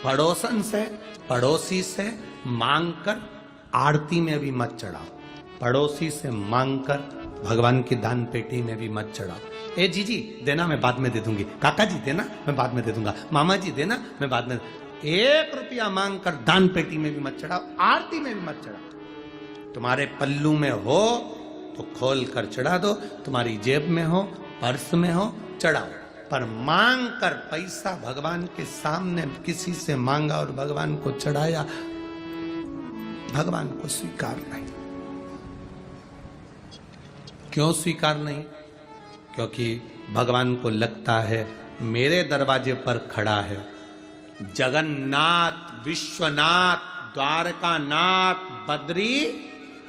पड़ोसन से, पड़ोसी से मांग कर आरती में भी मत चढ़ाओ। पड़ोसी से मांग कर भगवान की दान पेटी में भी मत चढ़ाओ। ए जीजी देना, मैं बाद में दे दूंगी। काका जी देना, मैं बाद में दे दूंगा। मामा जी देना, मैं बाद में। 1 रुपया मांग कर दान पेटी में भी मत चढ़ाओ, आरती में भी मत चढ़ाओ। तुम्हारे पल्लू में हो तो खोल कर चढ़ा दो, तुम्हारी जेब में हो, पर्स में हो, चढ़ाओ। पर मांग कर पैसा भगवान के सामने किसी से मांगा और भगवान को चढ़ाया, भगवान को स्वीकार नहीं। क्यों स्वीकार नहीं? क्योंकि भगवान को लगता है मेरे दरवाजे पर खड़ा है जगन्नाथ, विश्वनाथ, द्वारकानाथ, बद्रीनाथ,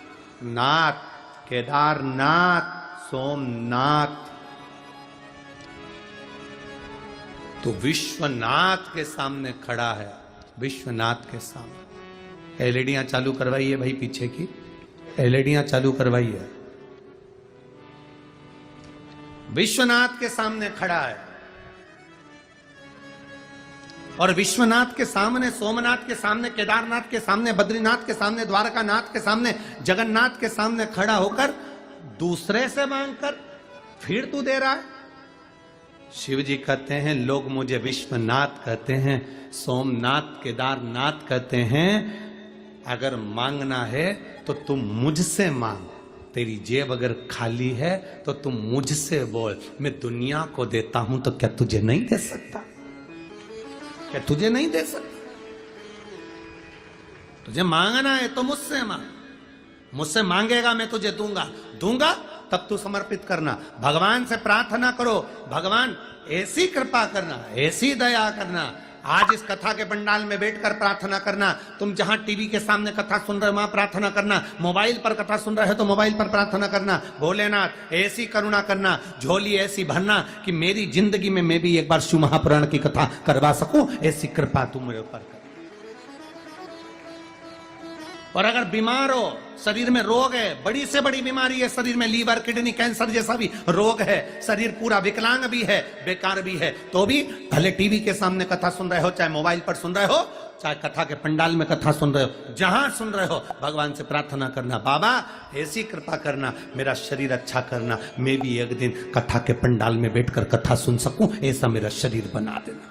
केदारनाथ, सोमनाथ। तो विश्वनाथ के सामने खड़ा है, विश्वनाथ के सामने। एलईडियां चालू करवाइए भाई, पीछे की एलईडियां चालू करवाइए। विश्वनाथ के सामने खड़ा है और विश्वनाथ के सामने, सोमनाथ के सामने, केदारनाथ के सामने, बद्रीनाथ के सामने, द्वारकानाथ के सामने, जगन्नाथ के सामने खड़ा होकर दूसरे से मांगकर फिर तू दे रहा है। शिव जी कहते हैं लोग मुझे विश्वनाथ कहते हैं, सोमनाथ, केदारनाथ कहते हैं। अगर मांगना है तो तुम मुझसे मांग। तेरी जेब अगर खाली है तो तुम मुझसे बोल। मैं दुनिया को देता हूं तो क्या तुझे नहीं दे सकता? क्या तुझे नहीं दे सकता? तुझे मांगना है तो मुझसे मांग। मुझसे मांगेगा मैं तुझे दूंगा, दूंगा तब तू समर्पित करना। भगवान से प्रार्थना करो, भगवान ऐसी कृपा करना, ऐसी दया करना। आज इस कथा के पंडाल में बैठकर प्रार्थना करना। तुम जहां टीवी के सामने कथा सुन रहे हो वहां प्रार्थना करना। मोबाइल पर कथा सुन रहे हो तो मोबाइल पर प्रार्थना करना। भोलेनाथ ऐसी करुणा करना, झोली ऐसी भरना कि मेरी जिंदगी में मैं भी एक बार शिव महापुराण की कथा करवा सकूं, ऐसी कृपा तुम मेरे ऊपर कर। और अगर बीमार हो, शरीर में रोग है, बड़ी से बड़ी बीमारी है शरीर में, लीवर, किडनी, कैंसर जैसा भी रोग है, शरीर पूरा विकलांग भी है, बेकार भी है, तो भी भले टीवी के सामने कथा सुन रहे हो, चाहे मोबाइल पर सुन रहे हो, चाहे कथा के पंडाल में कथा सुन रहे हो, जहां सुन रहे हो भगवान से प्रार्थना करना, बाबा ऐसी कृपा करना, मेरा शरीर अच्छा करना, मैं भी एक दिन कथा के पंडाल में बैठकर कथा सुन सकूं, ऐसा मेरा शरीर बना देना।